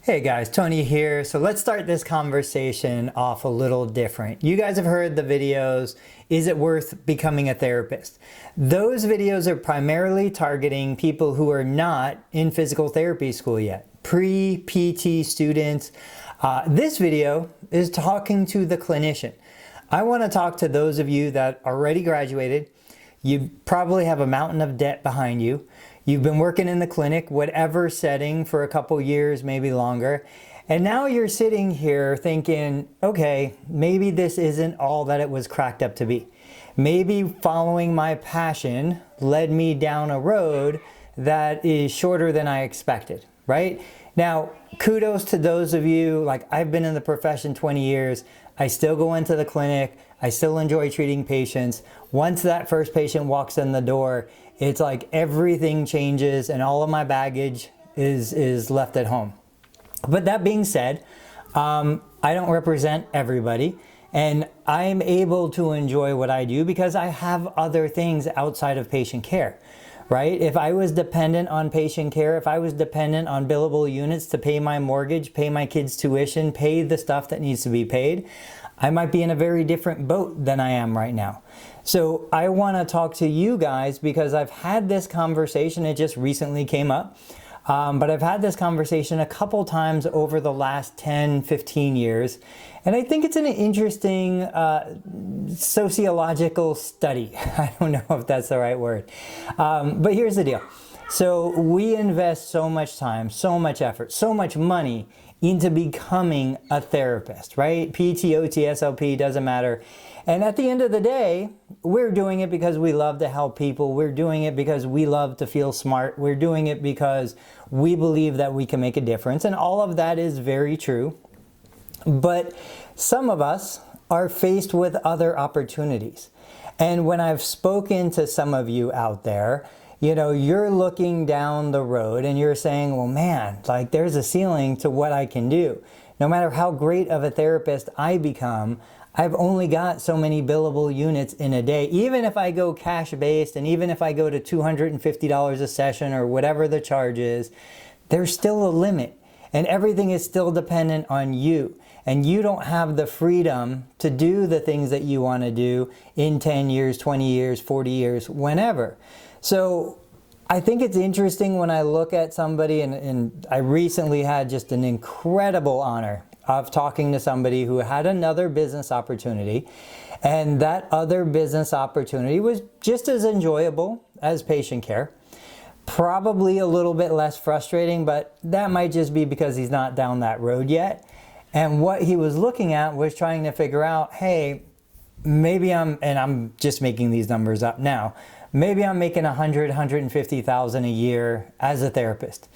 Hey guys, Tony here. So let's start this conversation off a little different. You guys have heard the videos, is it worth becoming a therapist? Those videos are primarily targeting people who are not in physical therapy school yet, pre-PT students. This video is talking to the clinician. I want to talk to those of you that already graduated. You probably have a mountain of debt behind you. You've been working in the clinic, whatever setting, for a couple years, maybe longer. And now you're sitting here thinking, okay, maybe this isn't all that it was cracked up to be. Maybe following my passion led me down a road that is shorter than I expected, right? Now, kudos to those of you, like I've been in the profession 20 years. I still go into the clinic. I still enjoy treating patients. Once that first patient walks in the door, it's like everything changes and all of my baggage is left at home. But that being said, I don't represent everybody, and I'm able to enjoy what I do because I have other things outside of patient care, right? If I was dependent on patient care, if I was dependent on billable units to pay my mortgage, pay my kids' tuition, pay the stuff that needs to be paid, I might be in a very different boat than I am right now. So I want to talk to you guys because I've had this conversation. It just recently came up. But I've had this conversation a couple times over the last 10, 15 years. And I think it's an interesting sociological study. I don't know if that's the right word. But here's the deal. So we invest so much time, so much effort, so much money into becoming a therapist, right? PT, OT, SLP, doesn't matter. And at the end of the day, we're doing it because we love to help people. We're doing it because we love to feel smart. We're doing it because we believe that we can make a difference. And all of that is very true. But some of us are faced with other opportunities. And when I've spoken to some of you out there, you know, you're looking down the road and you're saying, well, man, like there's a ceiling to what I can do. No matter how great of a therapist I become, I've only got so many billable units in a day. Even if I go cash-based and even if I go to $250 a session or whatever the charge is, there's still a limit. And everything is still dependent on you. And you don't have the freedom to do the things that you want to do in 10 years, 20 years, 40 years, whenever. So I think it's interesting when I look at somebody, and I recently had just an incredible honor of talking to somebody who had another business opportunity, and that other business opportunity was just as enjoyable as patient care. Probably a little bit less frustrating, but that might just be because he's not down that road yet. And what he was looking at was trying to figure out, hey, maybe I'm just making these numbers up now, maybe I'm making $100,000, $150,000 a year as a therapist,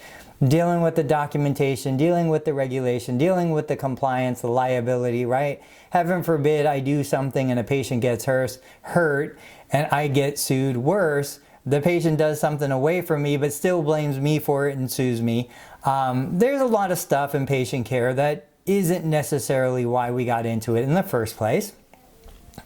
dealing with the documentation, dealing with the regulation, dealing with the compliance, the liability, right? Heaven forbid I do something and a patient gets hurt and I get sued. Worse, the patient does something away from me but still blames me for it and sues me. There's a lot of stuff in patient care that isn't necessarily why we got into it in the first place.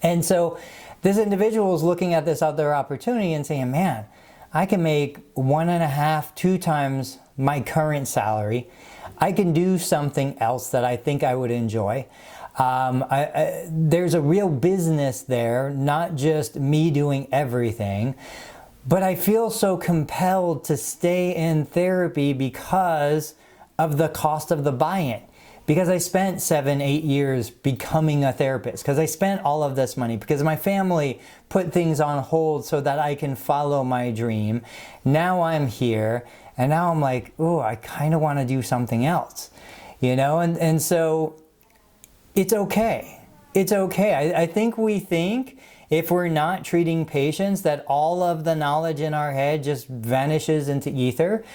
And so this individual is looking at this other opportunity and saying, man, I can make 1.5, 2 times my current salary. I can do something else that I think I would enjoy. There's a real business there, not just me doing everything. But I feel so compelled to stay in therapy because of the cost of the buy-in. Because I spent 7, 8 years becoming a therapist, because I spent all of this money, because my family put things on hold so that I can follow my dream. Now I'm here, and now I'm like, oh, I kind of want to do something else, you know? And so it's okay. It's okay. I think we think if we're not treating patients that all of the knowledge in our head just vanishes into ether.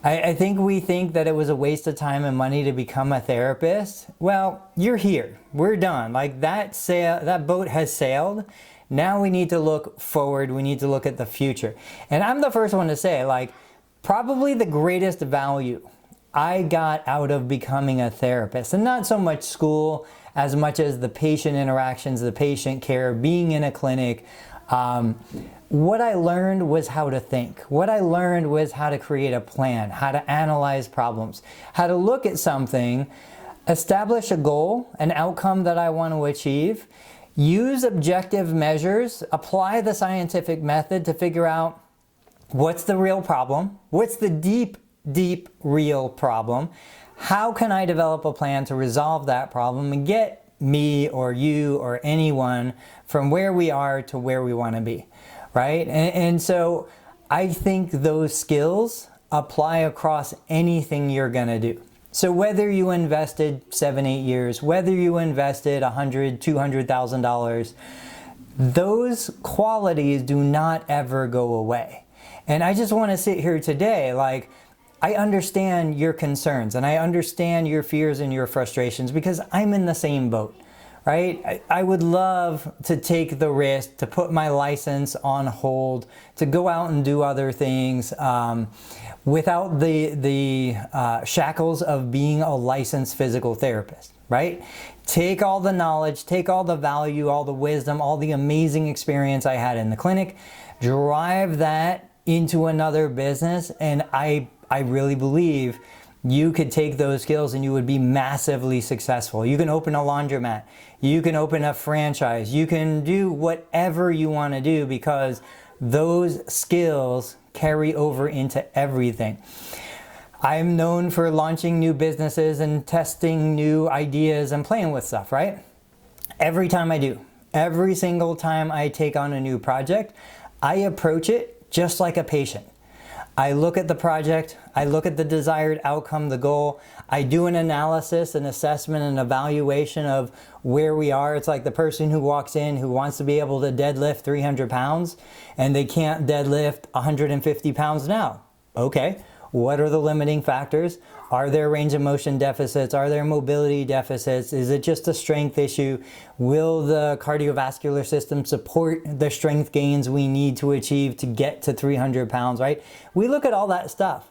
I think we think that it was a waste of time and money to become a therapist. Well, you're here. We're done. Like that boat has sailed. Now we need to look forward. We need to look at the future. And I'm the first one to say, like, probably the greatest value I got out of becoming a therapist, and not so much school as much as the patient interactions, the patient care, being in a clinic, what I learned was how to think. What I learned was how to create a plan, how to analyze problems, how to look at something, establish a goal, an outcome that I want to achieve, use objective measures, apply the scientific method to figure out what's the real problem, what's the deep, deep real problem, how can I develop a plan to resolve that problem and get me or you or anyone from where we are to where we want to be, right? And so I think those skills apply across anything you're going to do. So whether you invested 7-8 years, whether you invested $100,000, $200,000, those qualities do not ever go away. And I just want to sit here today, like, I understand your concerns and I understand your fears and your frustrations because I'm in the same boat, right? I would love to take the risk to put my license on hold, to go out and do other things without the shackles of being a licensed physical therapist, right? Take all the knowledge, take all the value, all the wisdom, all the amazing experience I had in the clinic, drive that into another business, and I really believe you could take those skills and you would be massively successful. You can open a laundromat, you can open a franchise, you can do whatever you want to do because those skills carry over into everything. I'm known for launching new businesses and testing new ideas and playing with stuff, right? Every time I do, every single time I take on a new project, I approach it just like a patient. I look at the project, I look at the desired outcome, the goal, I do an analysis, an assessment, an evaluation of where we are. It's like the person who walks in who wants to be able to deadlift 300 pounds and they can't deadlift 150 pounds now. Okay, what are the limiting factors? Are there range of motion deficits? Are there mobility deficits? Is it just a strength issue? Will the cardiovascular system support the strength gains we need to achieve to get to 300 pounds, right? We look at all that stuff.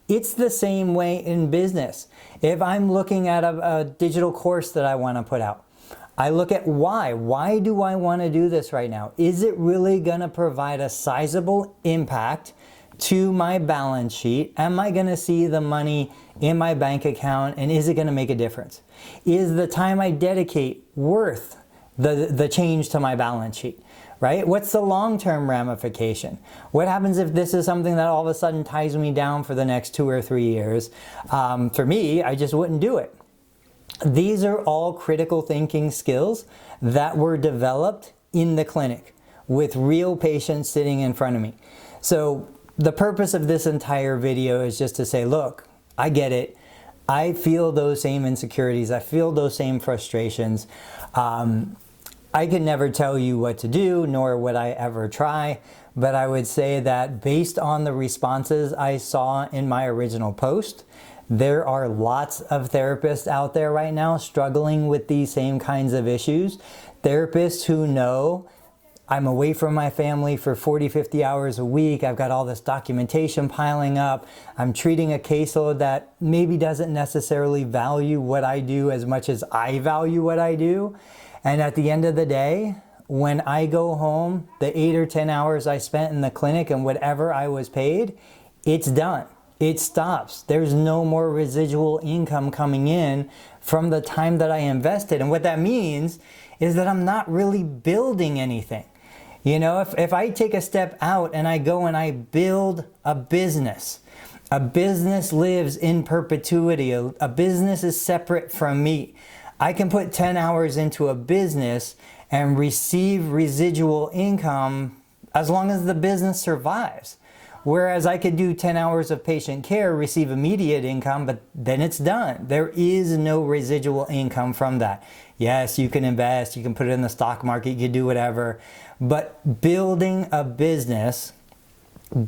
It's the same way in business. If I'm looking at a digital course that I want to put out, I look at why. Why do I want to do this right now? Is it really going to provide a sizable impact to my balance sheet? Am I going to see the money in my bank account, and is it going to make a difference? Is the time I dedicate worth the change to my balance sheet, right? What's the long-term ramification? What happens if this is something that all of a sudden ties me down for the next 2 or 3 years? For me, I just wouldn't do it. These are all critical thinking skills that were developed in the clinic with real patients sitting in front of me. So the purpose of this entire video is just to say, look, I get it. I feel those same insecurities. I feel those same frustrations. I can never tell you what to do, nor would I ever try. But I would say that based on the responses I saw in my original post, there are lots of therapists out there right now struggling with these same kinds of issues. Therapists who know I'm away from my family for 40, 50 hours a week. I've got all this documentation piling up. I'm treating a caseload that maybe doesn't necessarily value what I do as much as I value what I do. And at the end of the day, when I go home, the 8 or 10 hours I spent in the clinic and whatever I was paid, it's done. It stops. There's no more residual income coming in from the time that I invested. And what that means is that I'm not really building anything. You know, if I take a step out and I go and I build a business lives in perpetuity. A business is separate from me. I can put 10 hours into a business and receive residual income as long as the business survives. Whereas I could do 10 hours of patient care, receive immediate income, but then it's done. There is no residual income from that. Yes, you can invest, you can put it in the stock market, you can do whatever. But building a business,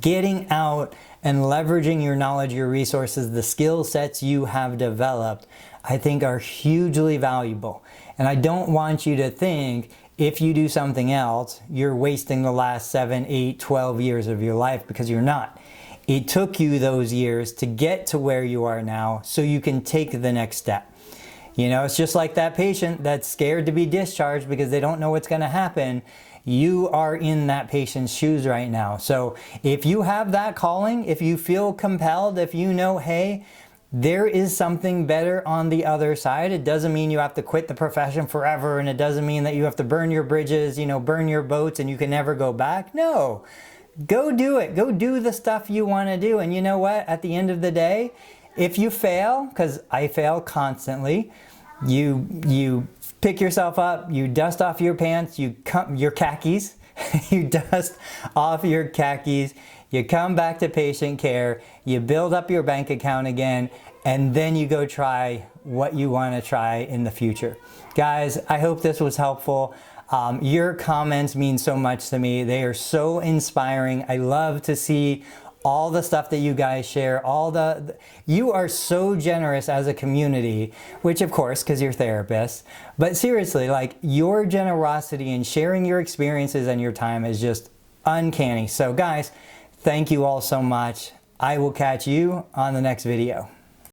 getting out and leveraging your knowledge, your resources, the skill sets you have developed, I think are hugely valuable. And I don't want you to think if you do something else, you're wasting the last 7, 8, 12 years of your life, because you're not. It took you those years to get to where you are now so you can take the next step. You know, it's just like that patient that's scared to be discharged because they don't know what's going to happen. You are in that patient's shoes right now. So if you have that calling, if you feel compelled, if you know, hey, there is something better on the other side. It doesn't mean you have to quit the profession forever, and it doesn't mean that you have to burn your bridges, burn your boats and you can never go back. No, go do it. Go do the stuff you want to do. And you know what? At the end of the day, if you fail, because I fail constantly, you pick yourself up, you dust off your pants, your khakis, you dust off your khakis, you come back to patient care, you build up your bank account again, and then you go try what you want to try in the future. Guys, I hope this was helpful. Your comments mean so much to me. They are so inspiring. I love to see all the stuff that you guys share, you are so generous as a community, which of course, because you're therapists, but seriously, like your generosity and sharing your experiences and your time is just uncanny. So guys, thank you all so much. I will catch you on the next video.